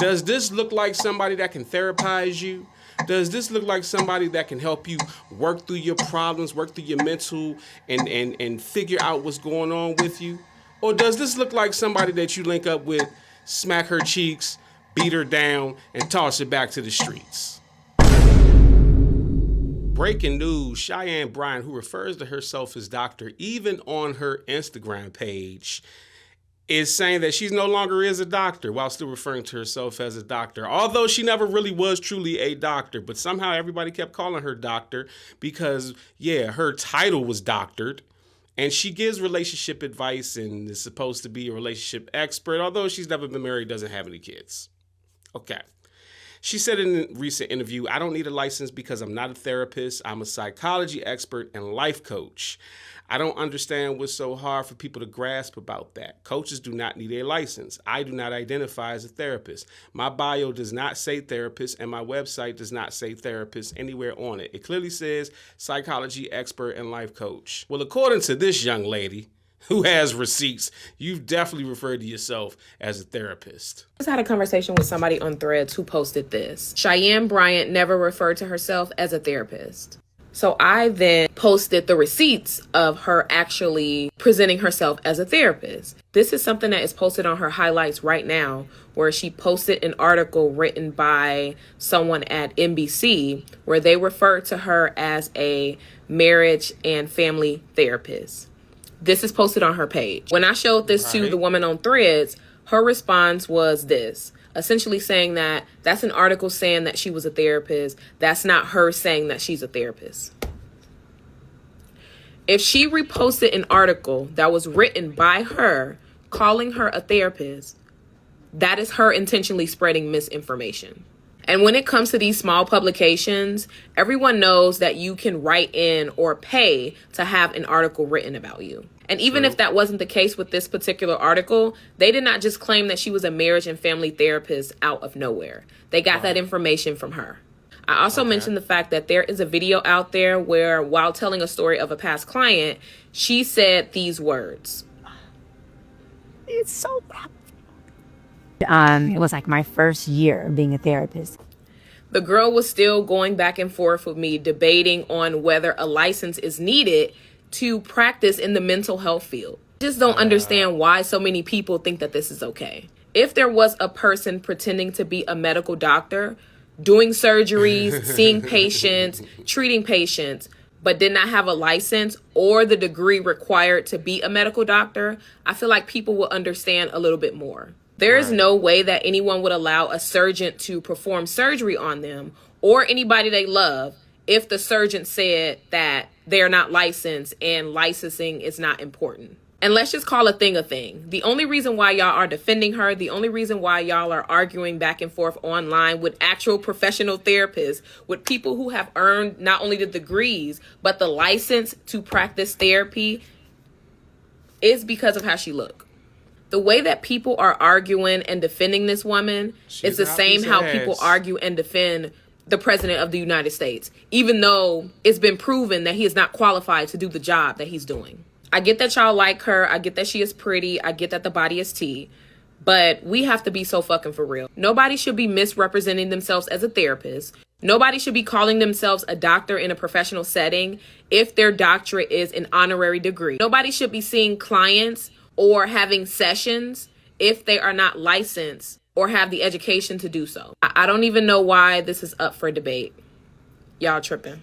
Does this look like somebody that can therapize you? Does this look like somebody that can help you work through your problems, work through your mental, and figure out what's going on with you? Or does this look like somebody that you link up with, smack her cheeks, beat her down, and toss it back to the streets? Breaking news, Cheyenne Bryant, who refers to herself as doctor, even on her Instagram page, is saying that she's no longer is a doctor while still referring to herself as a doctor. Although she never really was truly a doctor, but somehow everybody kept calling her doctor because, yeah, her title was doctored. And she gives relationship advice and is supposed to be a relationship expert, although she's never been married, doesn't have any kids. Okay. She said in a recent interview, I don't need a license because I'm not a therapist. I'm a psychology expert and life coach. I don't understand what's so hard for people to grasp about that. Coaches do not need a license. I do not identify as a therapist. My bio does not say therapist, and my website does not say therapist anywhere on it. It clearly says psychology expert and life coach. Well, according to this young lady, who has receipts, you've definitely referred to yourself as a therapist. I just had a conversation with somebody on Threads who posted this. Cheyenne Bryant never referred to herself as a therapist. So I then posted the receipts of her actually presenting herself as a therapist. This is something that is posted on her highlights right now, where she posted an article written by someone at NBC where they referred to her as a marriage and family therapist. This is posted on her page. When I showed this to the woman on Threads, her response was this, essentially saying that that's an article saying that she was a therapist. That's not her saying that she's a therapist. If she reposted an article that was written by her calling her a therapist, that is her intentionally spreading misinformation. And when it comes to these small publications, everyone knows that you can write in or pay to have an article written about you. And even if that wasn't the case with this particular article, they did not just claim that she was a marriage and family therapist out of nowhere. They got that information from her. I also mentioned the fact that there is a video out there where, while telling a story of a past client, she said these words. It's so bad. It was like my first year being a therapist. The girl was still going back and forth with me, debating on whether a license is needed to practice in the mental health field. I just don't understand why so many people think that this is okay. If there was a person pretending to be a medical doctor, doing surgeries, seeing patients, treating patients, but did not have a license or the degree required to be a medical doctor, I feel like people will understand a little bit more. There is no way that anyone would allow a surgeon to perform surgery on them or anybody they love if the surgeon said that they're not licensed and licensing is not important. And let's just call a thing a thing. The only reason why y'all are defending her, the only reason why y'all are arguing back and forth online with actual professional therapists, with people who have earned not only the degrees, but the license to practice therapy, is because of how she look. The way that people are arguing and defending this woman is the same how people argue and defend the president of the United States, even though it's been proven that he is not qualified to do the job that he's doing. I get that y'all like her. I get that she is pretty. I get that the body is tea. But we have to be so fucking for real. Nobody should be misrepresenting themselves as a therapist. Nobody should be calling themselves a doctor in a professional setting if their doctorate is an honorary degree. Nobody should be seeing clients or having sessions if they are not licensed or have the education to do so. I don't even know why this is up for debate. Y'all tripping.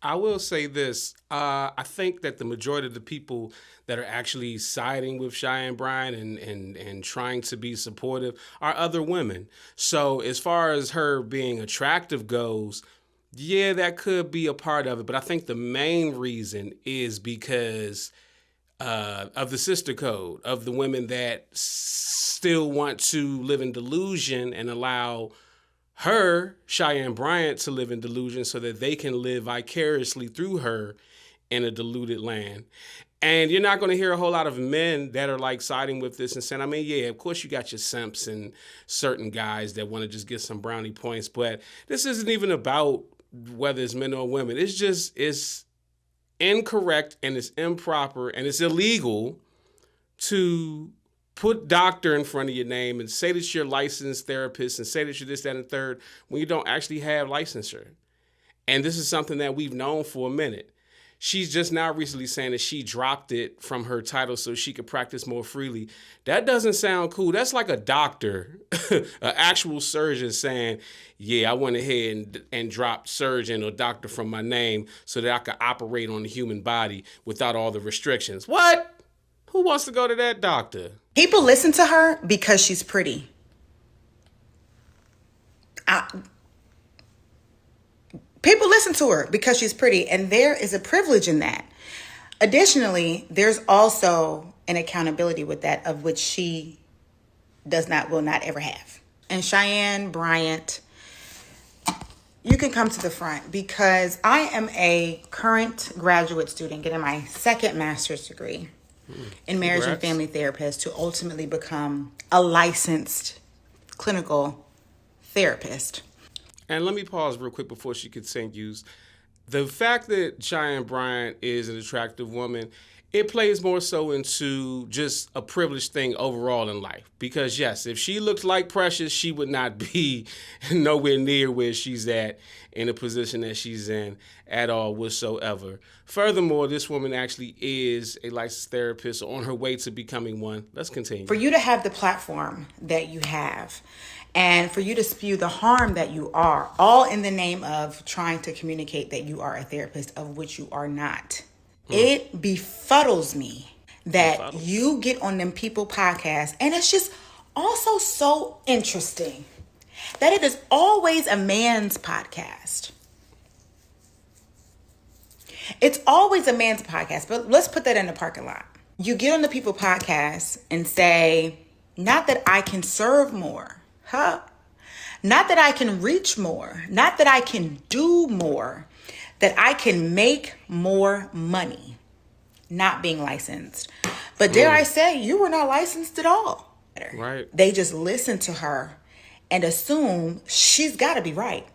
I will say this. I think that the majority of the people that are actually siding with Cheyenne Bryant and trying to be supportive are other women. So as far as her being attractive goes, yeah, that could be a part of it. But I think the main reason is because of the sister code, of the women that still want to live in delusion and allow her, Cheyenne Bryant, to live in delusion so that they can live vicariously through her in a deluded land. And you're not going to hear a whole lot of men that are like siding with this and saying, I mean, yeah, of course you got your simps and certain guys that want to just get some brownie points, but this isn't even about whether it's men or women. It's just, it's incorrect and it's improper and it's illegal to put doctor in front of your name and say that you're a licensed therapist and say that you're this, that, and the third when you don't actually have licensure. And this is something that we've known for a minute. She's just now recently saying that she dropped it from her title so she could practice more freely. That doesn't sound cool. That's like a doctor, an actual surgeon saying, yeah, I went ahead and dropped surgeon or doctor from my name so that I could operate on the human body without all the restrictions. What? Who wants to go to that doctor? People listen to her because she's pretty. People listen to her because she's pretty, and there is a privilege in that. Additionally, there's also an accountability with that of which she will not ever have. And Cheyenne Bryant, you can come to the front because I am a current graduate student getting my second master's degree in marriage and family therapist to ultimately become a licensed clinical therapist. And let me pause real quick before she continues. The fact that Cheyenne Bryant is an attractive woman, it plays more so into just a privileged thing overall in life. Because yes, if she looked like Precious, she would not be nowhere near where she's at in the position that she's in at all whatsoever. Furthermore, this woman actually is a licensed therapist on her way to becoming one. Let's continue. For you to have the platform that you have, and for you to spew the harm that you are, all in the name of trying to communicate that you are a therapist, of which you are not. It befuddles me that you get on them people podcasts, and it's just also so interesting that it is always a man's podcast. It's always a man's podcast, but let's put that in the parking lot. You get on the people podcast and say, not that I can serve more. Not that I can reach more, not that I can do more, that I can make more money, not being licensed. But dare I say, you were not licensed at all. Right. They just listen to her and assume she's got to be right.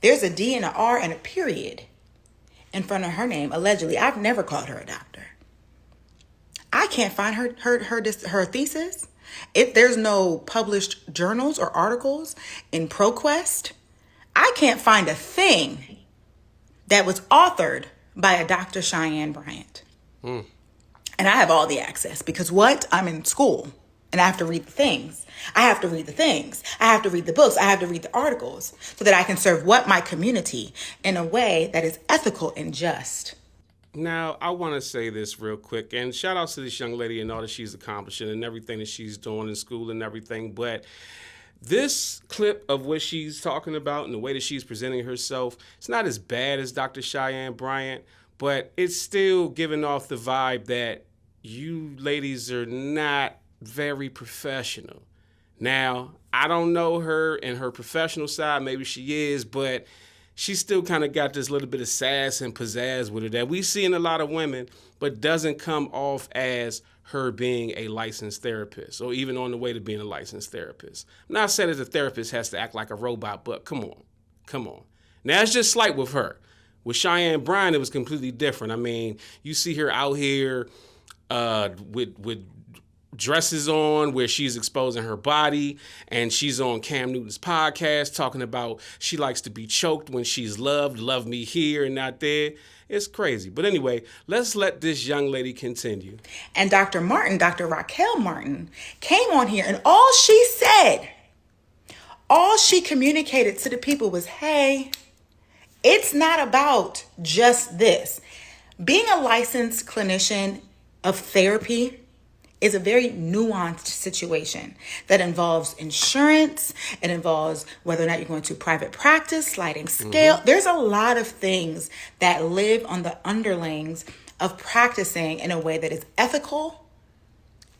There's a D and an R and a period in front of her name, allegedly. I've never called her a doctor. I can't find her thesis. If there's no published journals or articles in ProQuest, I can't find a thing that was authored by a Dr. Cheyenne Bryant. And I have all the access because I'm in school and I have to read the things. I have to read the things. I have to read the books. I have to read the articles so that I can serve my community in a way that is ethical and just. Now, I want to say this real quick, and shout out to this young lady and all that she's accomplishing and everything that she's doing in school and everything, but this clip of what she's talking about and the way that she's presenting herself, it's not as bad as Dr. Cheyenne Bryant, but it's still giving off the vibe that you ladies are not very professional. Now, I don't know her and her professional side, maybe she is, but she still kind of got this little bit of sass and pizzazz with her that we see in a lot of women, but doesn't come off as her being a licensed therapist or even on the way to being a licensed therapist. I'm not saying that the therapist has to act like a robot, but come on. Now, it's just slight with her. With Cheyenne Bryant, it was completely different. I mean, you see her out here with dresses on where she's exposing her body, and she's on Cam Newton's podcast talking about she likes to be choked when she's loved, love me here and not there. It's crazy. But anyway, let's let this young lady continue. And Dr. Raquel Martin came on here, and all she said, all she communicated to the people was, hey, it's not about just this. Being a licensed clinician of therapy is a very nuanced situation that involves insurance. It involves whether or not you're going to private practice, sliding scale. There's a lot of things that live on the underlings of practicing in a way that is ethical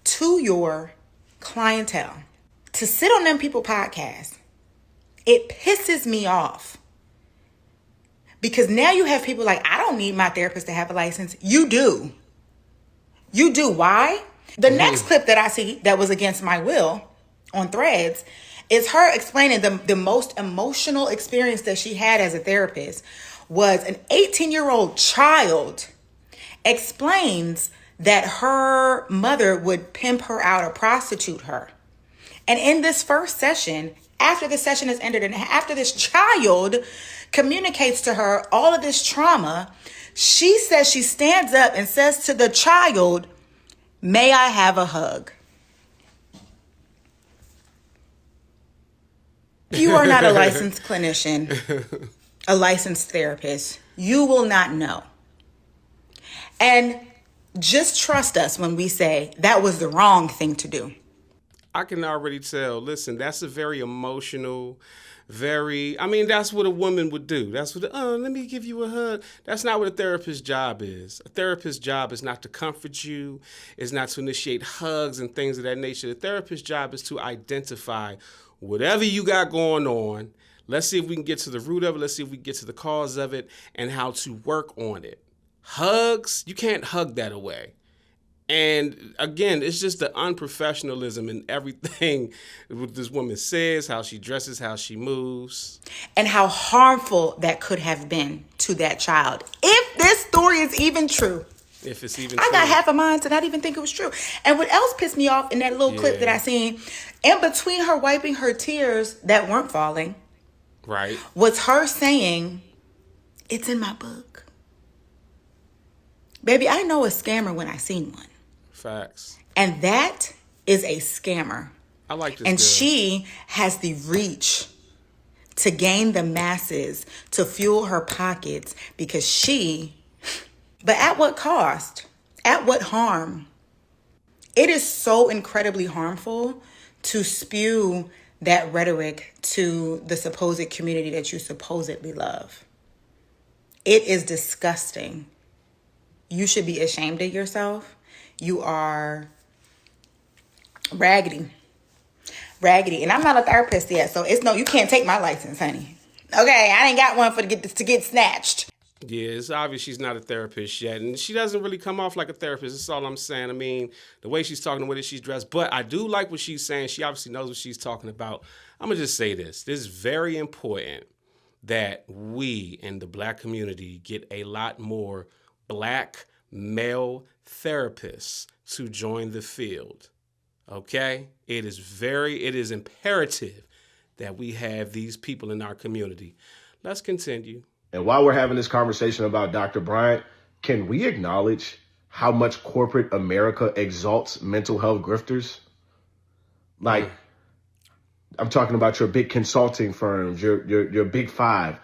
to your clientele. To sit on them people podcasts, it pisses me off. Because now you have people like, I don't need my therapist to have a license. You do. You do. Why? The next clip that I see that was against my will on Threads is her explaining the most emotional experience that she had as a therapist was an 18-year-old child explains that her mother would pimp her out or prostitute her. And in this first session, after the session is ended and after this child communicates to her all of this trauma, she stands up and says to the child, "May I have a hug?" You are not a licensed clinician, a licensed therapist. You will not know. And just trust us when we say that was the wrong thing to do. I can already tell. Listen, that's a very emotional, that's what a woman would do. That's what, let me give you a hug. That's not what a therapist's job is. A therapist's job is not to comfort you, is not to initiate hugs and things of that nature. The therapist's job is to identify whatever you got going on. Let's see if we can get to the root of it. Let's see if we can get to the cause of it and how to work on it. Hugs, you can't hug that away. And again, it's just the unprofessionalism in everything what this woman says, how she dresses, how she moves. And how harmful that could have been to that child. If this story is even true. If it's even I true. got half a mind to not even think it was true. And what else pissed me off in that little clip that I seen, in between her wiping her tears that weren't falling, right, was her saying, "It's in my book." Baby, I know a scammer when I seen one. Facts. And that is a scammer. I like this And girl. she has the reach to gain the masses, to fuel her pockets, but at what cost? At what harm? It is so incredibly harmful to spew that rhetoric to the supposed community that you supposedly love. It is disgusting. You should be ashamed of yourself. You are raggedy. And I'm not a therapist yet, so you can't take my license, honey. Okay, I ain't got one to get snatched. Yeah, it's obvious she's not a therapist yet, and she doesn't really come off like a therapist. That's all I'm saying. I mean, the way she's talking, the way that she's dressed, but I do like what she's saying. She obviously knows what she's talking about. I'm gonna just say this. This is very important that we in the Black community get a lot more Black male therapists to join the field. Okay? It is imperative that we have these people in our community. Let's continue. And while we're having this conversation about Dr. Bryant, can we acknowledge how much corporate America exalts mental health grifters? Like, I'm talking about your big consulting firms, your big five.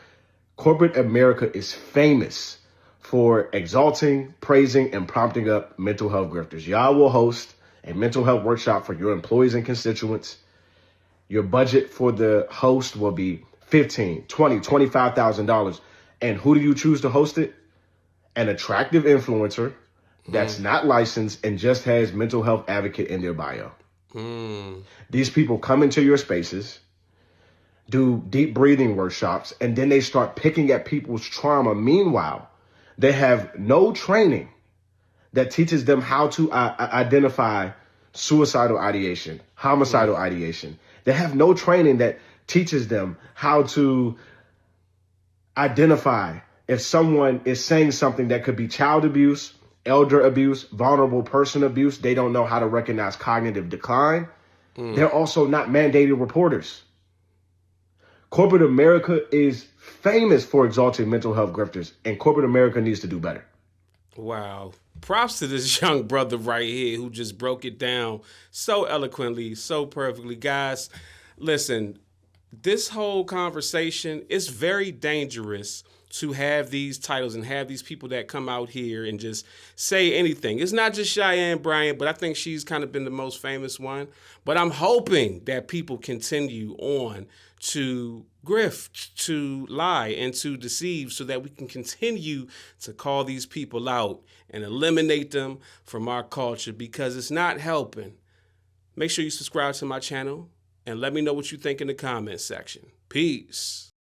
Corporate America is famous for exalting, praising, and prompting up mental health grifters. Y'all will host a mental health workshop for your employees and constituents. Your budget for the host will be $15,000, $20,000, $25,000. And who do you choose to host it? An attractive influencer that's not licensed and just has mental health advocate in their bio. These people come into your spaces, do deep breathing workshops, and then they start picking at people's trauma. Meanwhile, they have no training that teaches them how to identify suicidal ideation, homicidal ideation. They have no training that teaches them how to identify if someone is saying something that could be child abuse, elder abuse, vulnerable person abuse. They don't know how to recognize cognitive decline. They're also not mandated reporters. Corporate America is famous for exalting mental health grifters, and corporate America needs to do better. Wow. Props to this young brother right here who just broke it down so eloquently, so perfectly. Guys, listen, this whole conversation is very dangerous to have these titles and have these people that come out here and just say anything. It's not just Cheyenne Bryant, but I think she's kind of been the most famous one. But I'm hoping that people continue on to grift, to lie, and to deceive so that we can continue to call these people out and eliminate them from our culture because it's not helping. Make sure you subscribe to my channel and let me know what you think in the comments section. Peace.